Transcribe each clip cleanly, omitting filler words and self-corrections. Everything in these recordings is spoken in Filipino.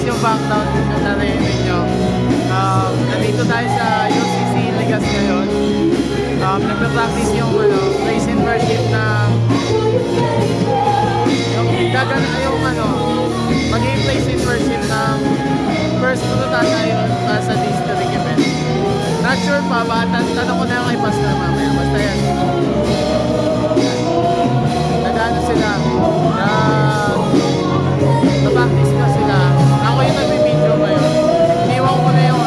yung background na narinig nyo. Nandito tayo sa UCC Ligas ngayon. Nagpa-practice yung praise and worship na maging praise and worship ng first punutan ngayon sa district event. Not sure pa ba, tanong ko na yung kay Pastor mamaya. Basta yan. Nag-ano sila, na-practice na sila. Ako yung nag-video ngayon. Iniwan ko na yung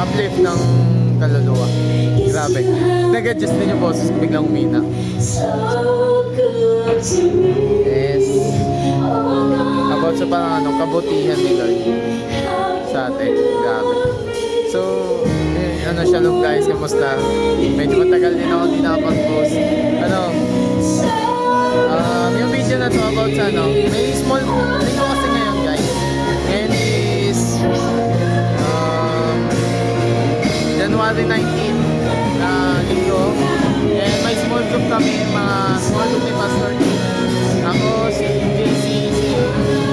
uplift ng kaluluwa. Grabe. Nag-adjust din yung boses ko, biglang umina. Yes. About sa parang kabutihan ni Lord sa atin. Grabe. So, shalom guys, kamusta? Medyo matagal din ako, hindi nakapag-post. Yung video na to about sa may small linggo kasi ngayon guys. And is January 19 na linggo. And may small group kami, mga small group ni Pastor D. Ako, si JC, si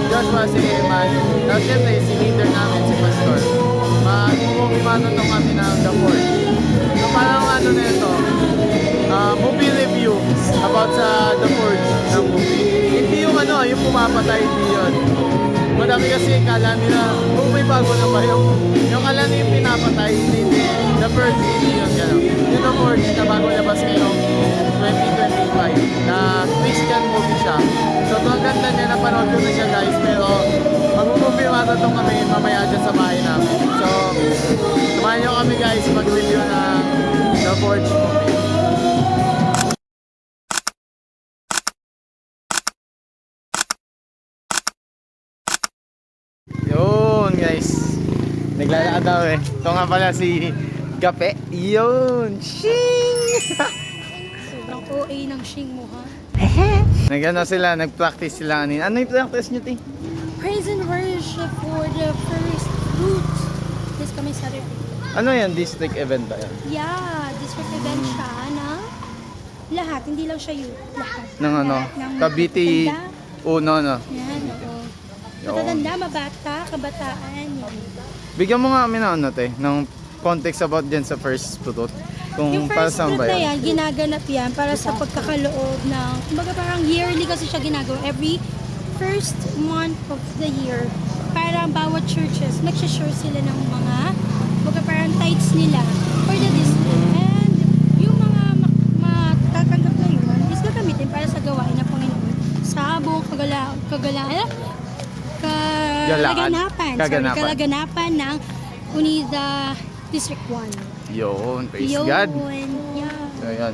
Joshua, si Eman. Tapos syempre, si leader namin, si Pastor. Magpupumimanotong kami ng The Forge. So parang na ito, movie review about sa The Forge ng movie. Hindi yung yung pumapatay, hindi yun. Madami kasi kala nila, may bago na ba yung kala nila yung pinapatay, hindi. The Forge, hindi yun, gano'n. Yung The Forge na bago labas ngayong 2025 na Christian movie siya. So ito ang ganda niya, napanood ko na siya guys, pero mag-movie matatong kami mamaya dyan sa bahay namin. So, samahan nyo kami guys mag-review ng The Forge movie. Yun guys, naglalakad daw eh. Ito nga pala si Gape. Yun, Shing! Sobrang OA ng Shing mo ha. Nag-practice sila kanina. Ano yung practice nyo, ti? Praise and worship for the first fruits. This coming Saturday. Ano yan? District event ba yan? Yeah, district event siya na lahat, hindi lang siya youth. Lahat. Ng Ng Cavite Uno, no? Yan, oo. Matatanda, mabata, kabataan. Yan. Bigyan mo nga kami ng context about dyan sa first fruit. Kung Yung para first saan fruit ba na yan? yan, ginaganap yan para sa pagkakaloob ng, kumbaga parang yearly kasi siya ginagawa. Every first month of the year, parang bawat churches, nagsishare sila ng mga, kumbaga parang tithes nila for the district. And yung mga matatanggap na yun, is gagamitin para sa gawain ng Panginoon sa buong kalaganapan ng Unida District 1. Yun, praise God. Yeah. So, yun.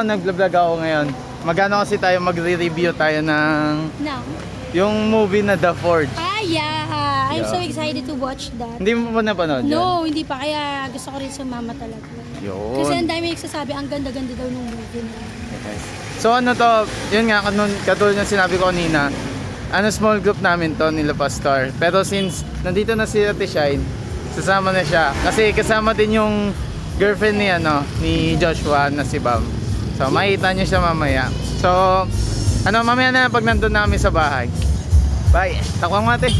Nag-vlog ako ngayon. Magano kasi tayo, magre-review tayo ng Now, yung movie na The Forge. yeah. I'm Yeah. so excited to watch that. Hindi mo pa napanood yan? No, hindi pa. Kaya gusto ko rin sumama talaga. Kasi Yun. ang dami nagsasabi, ang ganda-ganda daw ng movie na. Okay. So yun nga, katulad ng sinabi ko kanina, small group namin to nila Pastor. Pero since nandito na si Ate Shine, sasama na siya. Kasi kasama din yung girlfriend ni Joshua na si Bam. So makita niyo siya mamaya. So, mamaya na pag nandun na kami sa bahay. Bye! Takwang mate!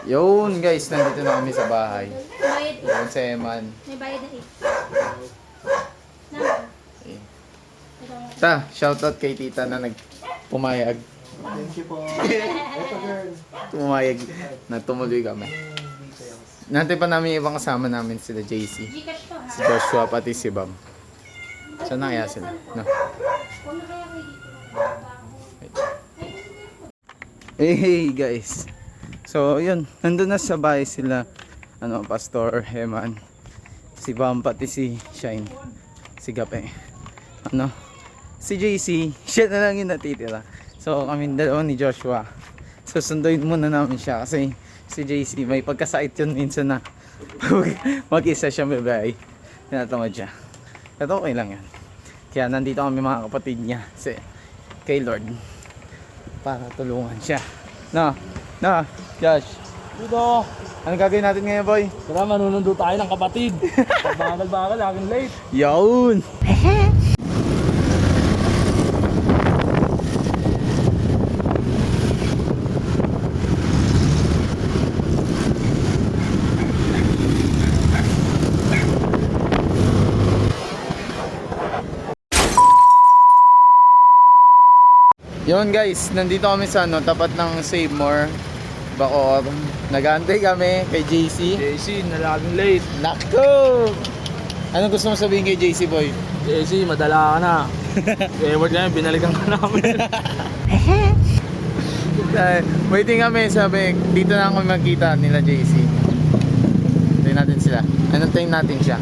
Yun guys, nandito na kami sa bahay. Bayad Yun si Eman. May bayad na 8. Shoutout kay tita na pumayag. Thank you po. Pumayag na tumuloy kami. Nantay pa namin yung ibang kasama namin sila JC, Gcash to ha. si Joshua, pati si Bam. Saan na kaya sila? No. Kung na kaya kayo dito. Hey guys. So yun, nandun na sa bahay sila Pastor Heman, si Bam, pati si Shine, si Gape. Si JC, siya na lang yung natitira. So kami dalawa ni Joshua, susunduin muna namin siya kasi si JC may pagkasait yun minsan na mag-isa siya babae, tinatamad siya. Pero okay lang yan. Kaya nandito kami mga kapatid niya kay Lord para tulungan siya. Josh, Dito. Anong gagawin natin ngayon, boy? Tara, manunundo tayo ng kapatid. Bagal-bagal, laging late. Yun! Yun guys, nandito kami sa tapat ng Save More, Bacoor. Nag-aantay kami kay JC. JC, na laging late. Nako! Anong gusto mo sabihin kay JC, boy? JC, madala ka na. Word na yun, binalikan ka namin. Waiting kami, sabi, dito na kami magkita nila JC. Tingnan natin sila. Anong tingin natin siya?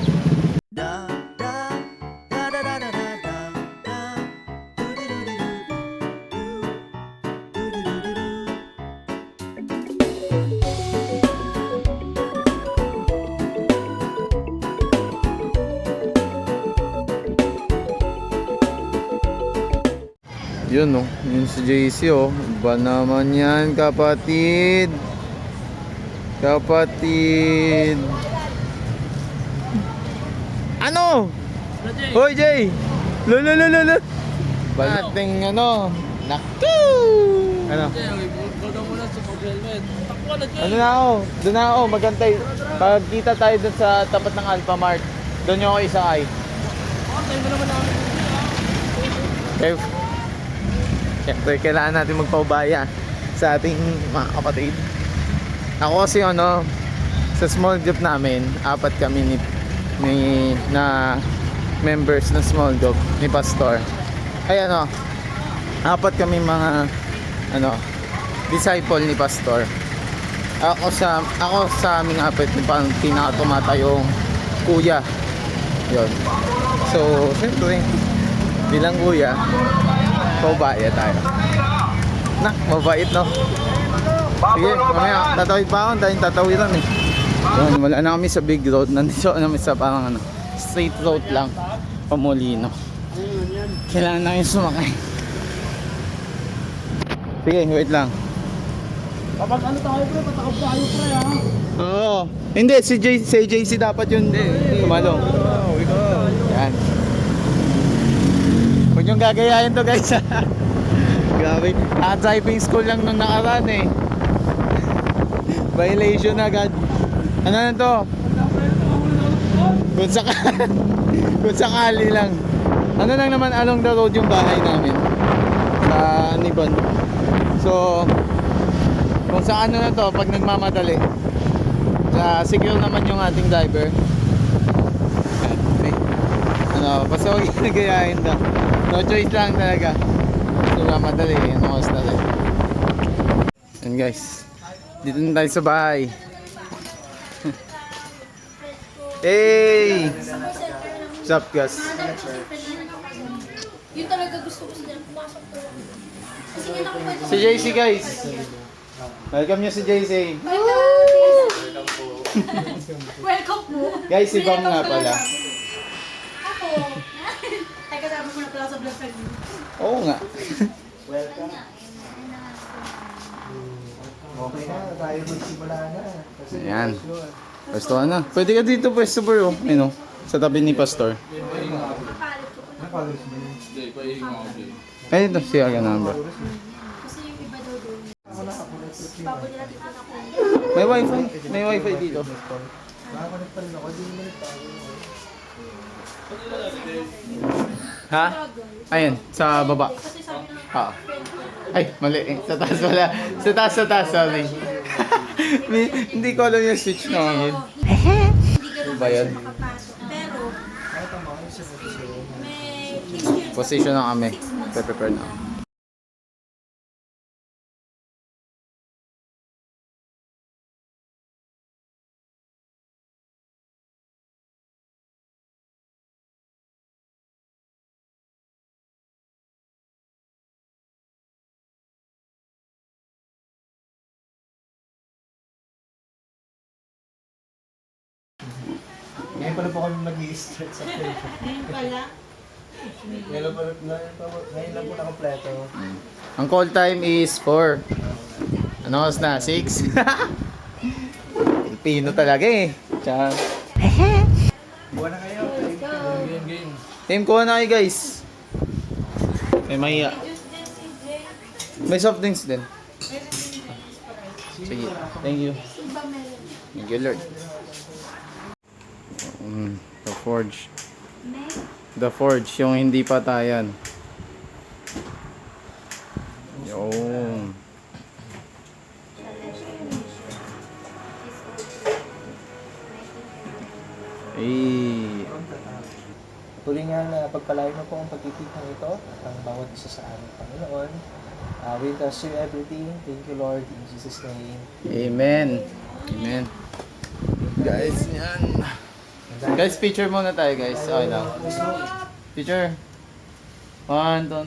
Yun oh, yun si JC oh. Ba naman yan, kapatid? Kapatid. Ano? Hoy, Jay! Lululululu! Ba nating ano? Naku! Ano? Ikaw muna sa pag-helmet. Takbo ka na, Jay. Ano na ako? Doon na ako, magantay. Pagkita tayo doon sa tapat ng Alpha Mart. Doon yung ako isakay. Tayo mo naman namin. Okay. Siyempre, kailangan natin magpaubaya sa ating mga kapatid. Ako kasi ano, sa small group namin, 4 kami na members ng small group ni Pastor. Ay ano, 4 kami mga disciple ni Pastor. Ako sa aming 4 yung pinakatumata yung kuya. Yun. So, siyempre, bilang kuya, paubaya tayo. Nak, mabait no? Sige, mamaya, tatawid pa ako, dahil tatawiran eh. Yun, wala na kami sa big road. Nandito kami sa parang straight road lang. Pamolino. Kailangan namin sumakay. Sige, wait lang. Kapag ano tayo, pre, patakab tayo, pre, ha? Oo. Hindi, si JC dapat yun. Tumalo. Yan. Huwag niyong gagayahin to guys. Grabe. Driving school lang nung nakaraan eh. Violation agad. Ano na to? Kung sakali lang. Ano lang naman along the road yung bahay namin. Sa Nibon. So, kung sa ano na to, pag nagmamadali. Secure naman yung ating driver. Basta huwag yung nagayahin daw. No choice lang talaga. Nagmamadali, ano oras na rin. And guys, dito na tayo sa bahay. Hey! What's up guys? Yun talaga gusto ko sila pumasok to. Kasi yun ako pwede. Si JC guys. Welcome nyo si JC. Welcome po. Guys, si Bam nga pala. Ako. Ay, kasama mo na pala sa vlog film. Oo nga. Okay na, tayo magsimula na. Kasi Ayan. Pwesto ka na. Pwede ka dito pwesto bro. Ayun o. Sa tabi ni Pastor. na-college mo yun. Ayun ito. Siya ka number. Kasi yung iba daw doon. Bago nila dito na ako. May wifi. May wifi dito. Nakakonect pa rin ako, di mo tayo. Ha? Ayun. Sa baba. Kasi sabi ng Ha. Ay, mali eh. Sa taas wala. Sa taas, sorry. Hindi ko alam yung switch namin. hindi ganun Ba yan? makapasok. Pero, may experience Position na kami. Prepare na. Ngayon pala po kami mag-i-start sa play. Ngayon pala. Ngayon lang po nakampleto. Ang call time is 4. Ano oras na? 6? Pino talaga eh. Tsaka. Buwan na kayo. Team, kuha na kayo guys. May mahiya. May soft drinks din. Sige, thank you. Thank you, Lord. The Forge. The Forge, yung hindi patayan. Yun. Eh. Tuloy nga na pagpalain mo po ang pagtitipang ito at ang bawat isa sa aming Panginoon. We trust you everything. Thank you, Lord. In Jesus' name. Amen. Amen. Guys, yan. Guys, picture muna tayo guys. Okay lang. Picture. 1, 2.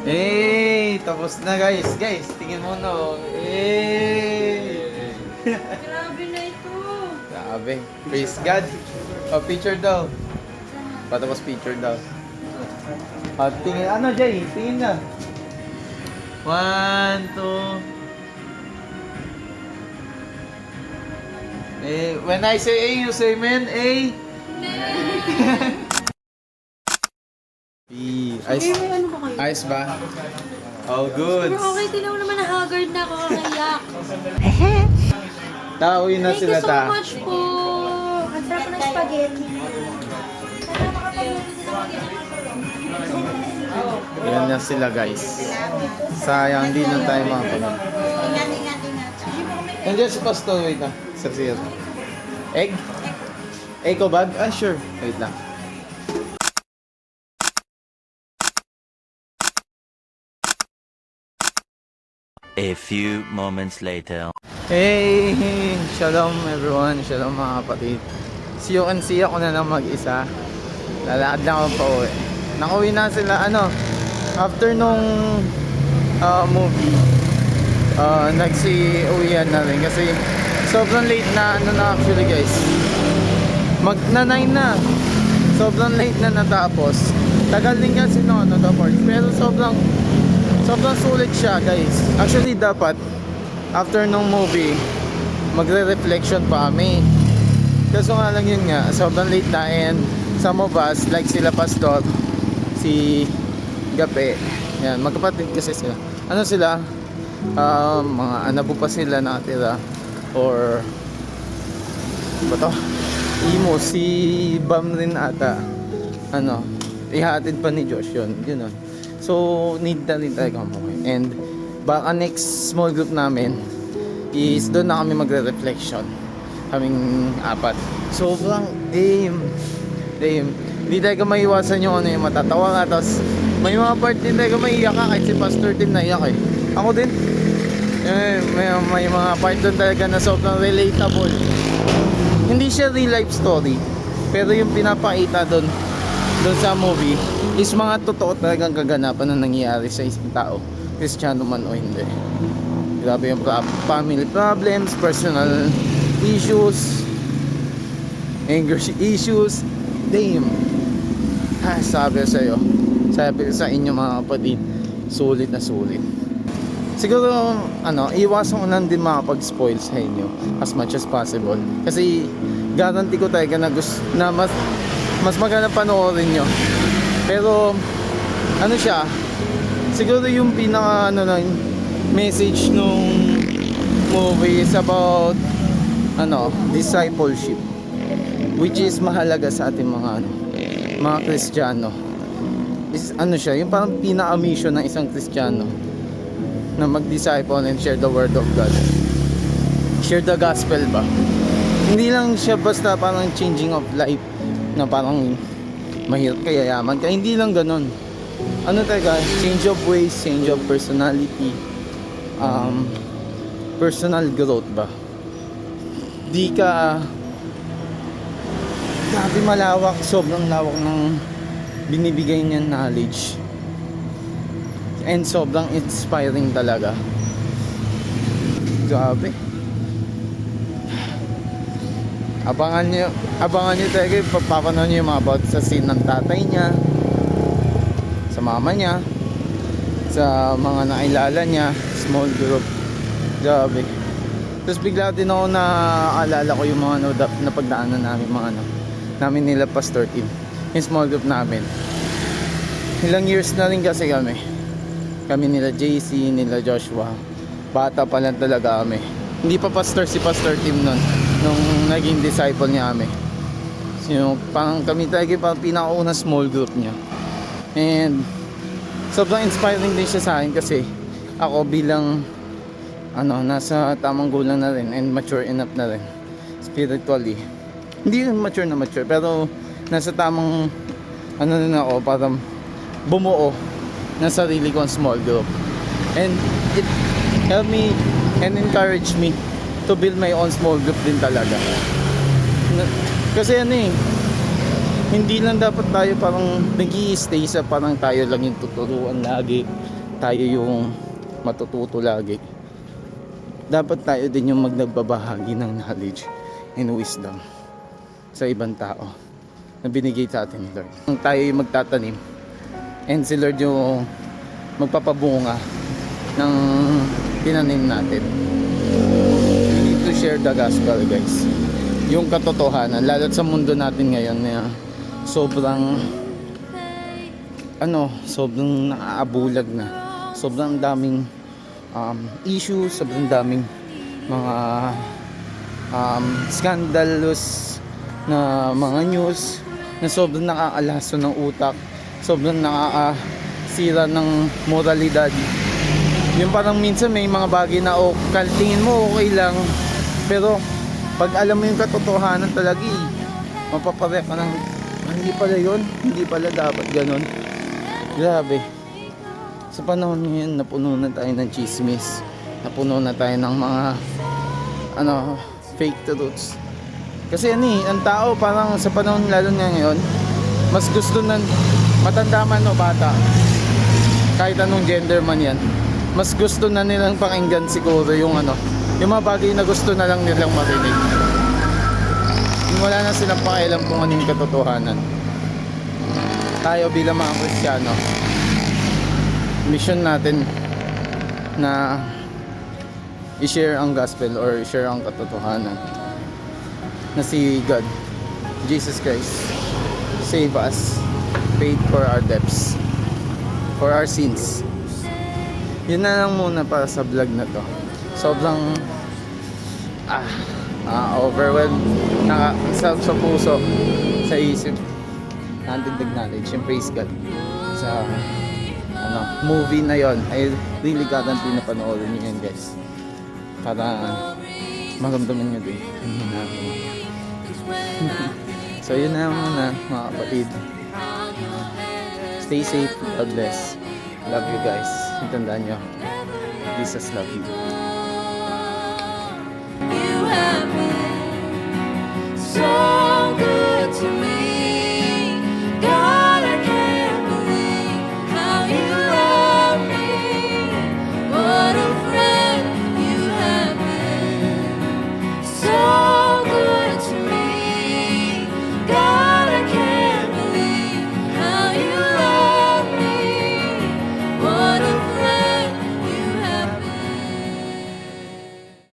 Hey, tapos na guys. Guys, tingin mo na. Oh. Hey. Grabe na ito. Grabe. Praise God. Oh, picture daw. Patapos picture daw. Oh, tingin. Ano, Jay? Tingin na. 1, 2. Eh, when I say A, you say amen. A. Ice. Ano ba kayo? Ice ba? Oh, good. Pero okay, tinan mo naman na haggard na ako kakayak. Tauwi na Thank sila you so ta. much po. Ang sarap ng spaghetti. Sana makapag- Yan na sila guys. Sayang, di na tayo makapunod. Nandiyan si Pastor, wait na. Sir. Egg? Eco bag? Ah, sure. Wait lang. A few moments later. Hey! Shalom everyone. Shalom mga kapatid. See you and see ako na lang mag-isa. Lalakad lang ako pa uwi. Nakauwi na sila, after nung movie, nagsi-uwian na rin kasi sobrang late na, actually guys. Magna 9 na. Sobrang late na natapos. Tagal din kasi no, the part. Pero sobrang sulit siya guys. Actually dapat after nung movie magre-reflection pa kami. Kaso nga lang yun nga, sobrang late na and some of us like sila Pastor, si Gape, yan, magkapatid kasi sila. Ano sila? Mga anabo pa sila nakatira or ba to? Imo, si Bam rin ata. Ihatid pa ni Josh yun. So, need na rin talaga umuwi. And, baka next small group namin is doon na kami magre-reflection. Kaming 4. Sobrang damn. Hindi talaga maiwasan yung yung matatawa nga. Tapos, may mga part din talaga maiiyak ka. Kahit si Pastor din naiyak eh. Ako din. May mga part doon talaga na sobrang relatable. Hindi siya real life story. Pero yung pinapakita doon sa movie is mga totoo talagang kaganapan na nangyayari sa isang tao, Kristiyano man o hindi. Grabe yung family problems, personal issues, anger issues. Damn. Sabi ko sa'yo, sabi ko sa inyo mga kapatid, sulit na sulit. Siguro, iwasan ko lang din makapag-spoil sa inyo as much as possible. Kasi, guarantee ko talaga na mas maganda panoorin nyo. Pero, siya, siguro yung pinaka, message nung movie is about, discipleship. Which is mahalaga sa ating mga Kristiyano. Is, siya, yung parang pinaka-mission ng isang Kristiyano na mag-disciple and share the word of God. Share the gospel ba? Hindi lang siya basta parang changing of life na parang mahirap ka, yayaman ka. Hindi lang ganun. Talaga, change of ways, change of personality, personal growth ba? Di ka grabe malawak, sobrang lawak ng binibigay niya knowledge. And sobrang inspiring talaga. Grabe. Abangan nyo talaga, papapanood nyo yung mga about sa scene ng tatay niya, sa mama niya, sa mga nailala niya, small group. Grabe. Tapos bigla din ako naaalala ko yung mga napagdaanan namin, namin nila Pastor Tim, yung small group namin. Ilang years na rin kasi kami nila JC, nila Joshua, bata pa lang talaga kami. Hindi pa si Pastor Tim nung naging disciple niya kami. So, parang kami talaga yung pinakaunang small group niya. And sobrang inspiring din siya sa akin kasi ako bilang nasa tamang gulang na rin and mature enough na rin spiritually. Hindi mature na mature, pero nasa tamang rin ako para bumuo ng sarili kong small group. And it helped me and encouraged me to build my own small group din talaga. Kasi hindi lang dapat tayo parang nag-i-stay sa parang tayo lang yung tuturuan lagi, tayo yung matututo lagi. Dapat tayo din yung magbabahagi ng knowledge and wisdom sa ibang tao na binigay sa atin ni Lord. Tayo yung magtatanim and si Lord yung magpapabunga ng tinanim natin. We need to share the gospel, guys. Yung katotohanan, lalo sa mundo natin ngayon na sobrang nakaabulag na. Sobrang daming issues, sobrang daming mga scandalous na mga news na sobrang nakakalaso ng utak, sobrang nakakasira ng moralidad. Yung parang minsan may mga bagay na tingin mo okay lang, pero pag alam mo yung katotohanan talaga mapapareak ka ng hindi pala yun, hindi pala dapat ganun. Grabe. Sa panahon ngayon napuno na tayo ng chismis, napuno na tayo ng mga fake truths. Kasi ang tao parang sa panahon lalo na ngayon, mas gusto na matanda man o bata, kahit anong gender man yan, mas gusto na nilang pakinggan siguro yung mga bagay na gusto na lang nilang marinig. Wala na silang pakialam kung ano yung katotohanan. Tayo bilang mga Kristiyano, mission natin na i-share ang gospel or i-share ang katotohanan na si God, Jesus Christ, save us, paid for our debts, for our sins. Yun na lang muna para sa vlog na to. Sobrang overwhelmed, sa puso, sa isip, nandagdag knowledge, and praise God sa movie na yon. I really guarantee na panoorin nyo yan, guys, para maramdaman nyo din. So yun na muna mga kapatid. Stay safe, God bless. Love you guys. Tandaan nyo, Jesus love you.